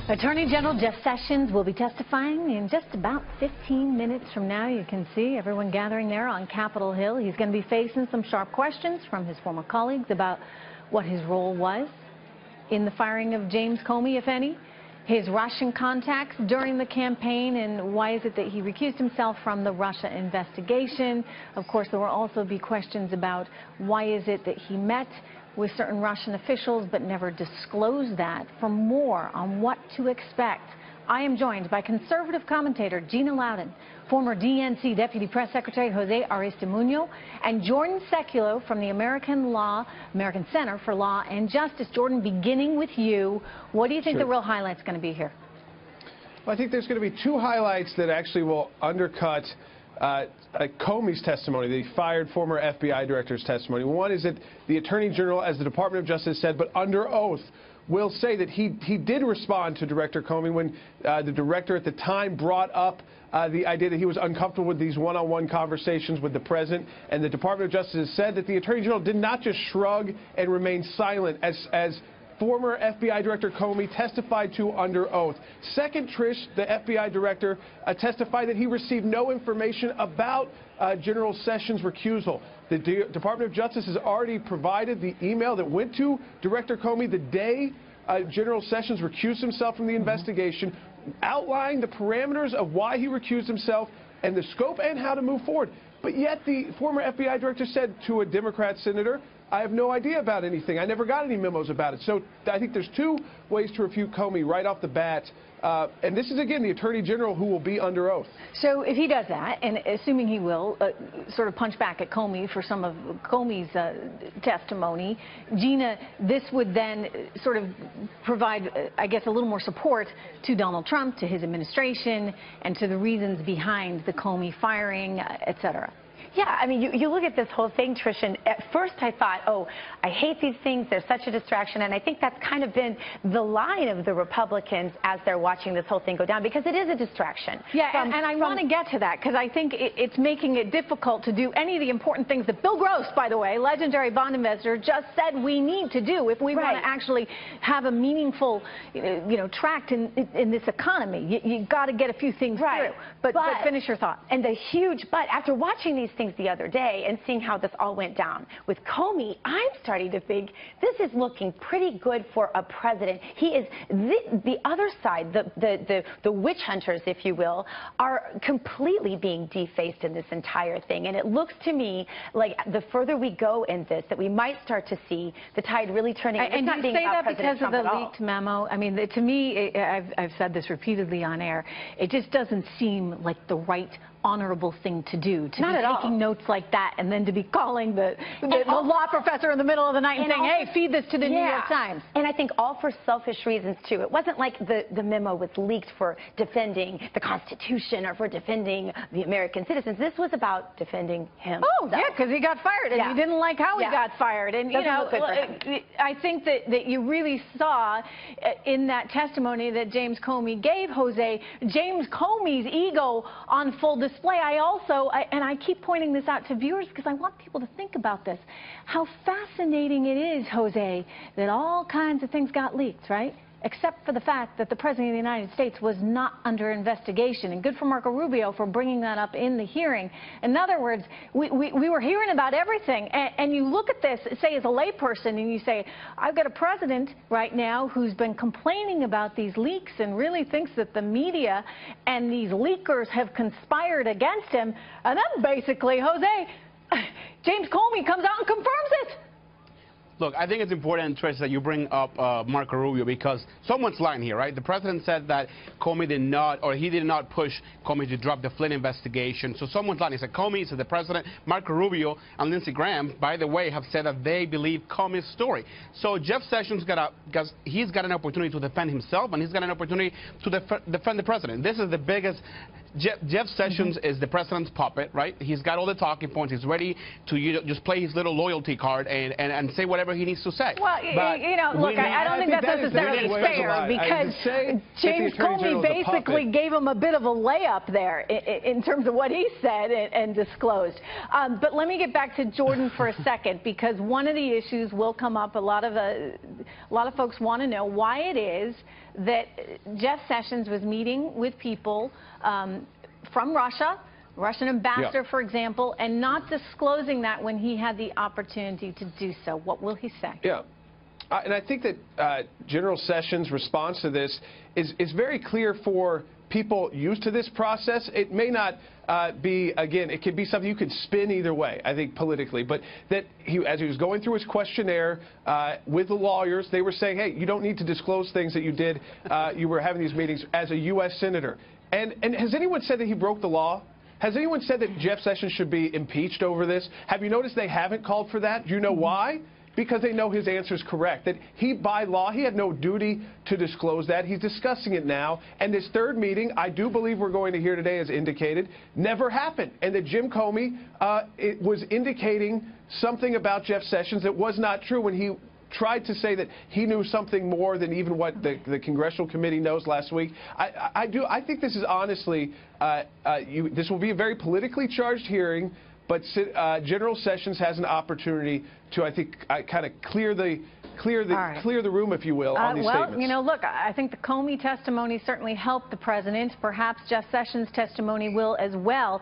Attorney General Jeff Sessions will be testifying in just about 15 minutes from now. You can see everyone gathering there on Capitol Hill. He's going to be facing some sharp questions from his former colleagues about what his role was in the firing of James Comey, if any, his Russian contacts during the campaign, and why is it that he recused himself from the Russia investigation. Of course, there will also be questions about why is it that he met with certain Russian officials but never disclosed that. For more on what to expect, I am joined by conservative commentator Gina Loudon, former DNC Deputy Press Secretary Jose Aristimuño, and Jordan Sekulow from the American Center for Law and Justice. Jordan, beginning with you, what do you think the real highlight's going to be here? Well, I think there's going to be two highlights that actually will undercut Comey's testimony, the fired former FBI director's testimony. One is that the Attorney General, as the Department of Justice said, but under oath, will say that he did respond to Director Comey when the director at the time brought up the idea that he was uncomfortable with these one-on-one conversations with the president. And the Department of Justice has said that the Attorney General did not just shrug and remain silent as former FBI Director Comey testified to under oath. Second, Trish, the FBI director, testified that he received no information about General Sessions' recusal. The Department of Justice has already provided the email that went to Director Comey the day General Sessions recused himself from the investigation, outlining the parameters of why he recused himself and the scope and how to move forward. But yet the former FBI director said to a Democrat senator, I have no idea about anything. I never got any memos about it. So I think there's two ways to refute Comey right off the bat. And this is, again, the Attorney General who will be under oath. So if he does that, and assuming he will, sort of punch back at Comey for some of Comey's testimony, Gina, this would then sort of provide, I guess, a little more support to Donald Trump, to his administration, and to the reasons behind the Comey firing, et cetera. Yeah, I mean, you look at this whole thing, Trish, and at first I thought, oh, I hate these things. They're such a distraction. And I think that's kind of been the line of the Republicans as they're watching this whole thing go down, because it is a distraction. Yeah, and I want to get to that, because I think it's making it difficult to do any of the important things that Bill Gross, by the way, legendary bond investor, just said we need to do if we want to actually have a meaningful, tract in this economy. You've got to get a few things through. But finish your thought. And the huge but, after watching these things the other day and seeing how this all went down with Comey, I'm starting to think this is looking pretty good for a president. He is the other side, the witch hunters, if you will, are completely being defaced in this entire thing. And it looks to me like the further we go in this, that we might start to see the tide really turning. And you say that because of the leaked memo? I mean, to me, I've said this repeatedly on air, it just doesn't seem like the right honorable thing to do, to be taking notes like that and then to be calling the law professor in the middle of the night and saying, hey, feed this to the New York Times. And I think all for selfish reasons, too. It wasn't like the memo was leaked for defending the Constitution or for defending the American citizens. This was about defending him. Oh, yeah, because he got fired and you didn't like how he got fired. And, I think that you really saw in that testimony that James Comey gave, Jose, James Comey's ego on full display. I also, and I keep pointing this out to viewers because I want people to think about this, how fascinating it is, Jose, that all kinds of things got leaked, right? Except for the fact that the President of the United States was not under investigation. And good for Marco Rubio for bringing that up in the hearing. In other words, we were hearing about everything. And you look at this, say, as a layperson, and you say, I've got a president right now who's been complaining about these leaks and really thinks that the media and these leakers have conspired against him. And then basically, Jose, James Comey comes out and confirms it. Look, I think it's important, Trish, that you bring up Marco Rubio, because someone's lying here, right? The president said that Comey did not, or he did not push Comey to drop the Flynn investigation. So someone's lying. He said Comey, said the president. Marco Rubio and Lindsey Graham, by the way, have said that they believe Comey's story. So Jeff Sessions he's got an opportunity to defend himself, and he's got an opportunity to defend the president. This is the biggest. Jeff Sessions is the president's puppet, right? He's got all the talking points. He's ready to just play his little loyalty card and say whatever he needs to say. Well, look, I don't think that's necessarily fair, because James Comey basically gave him a bit of a layup there in terms of what he said and disclosed. But let me get back to Jordan for a second, because one of the issues will come up. A lot of folks want to know why it is that Jeff Sessions was meeting with people from Russia, Russian ambassador, for example, and not disclosing that when he had the opportunity to do so. What will he say? Yeah. And I think that General Sessions' response to this is very clear for people used to this process. It may not be, again, it could be something you could spin either way, I think, politically. But that as he was going through his questionnaire with the lawyers, they were saying, hey, you don't need to disclose things that you did. You were having these meetings as a U.S. senator. And has anyone said that he broke the law? Has anyone said that Jeff Sessions should be impeached over this? Have you noticed they haven't called for that? Do you know why? Because they know his answer is correct, that he, by law, he had no duty to disclose that. He's discussing it now. And this third meeting, I do believe we're going to hear today, as indicated, never happened. And that Jim Comey was indicating something about Jeff Sessions that was not true when he tried to say that he knew something more than even what the Congressional Committee knows last week. I think this is honestly, this will be a very politically charged hearing, but General Sessions has an opportunity to, I think, kind of clear the room, if you will, on these statements. Well, you know, look, I think the Comey testimony certainly helped the president. Perhaps Jeff Sessions' testimony will as well.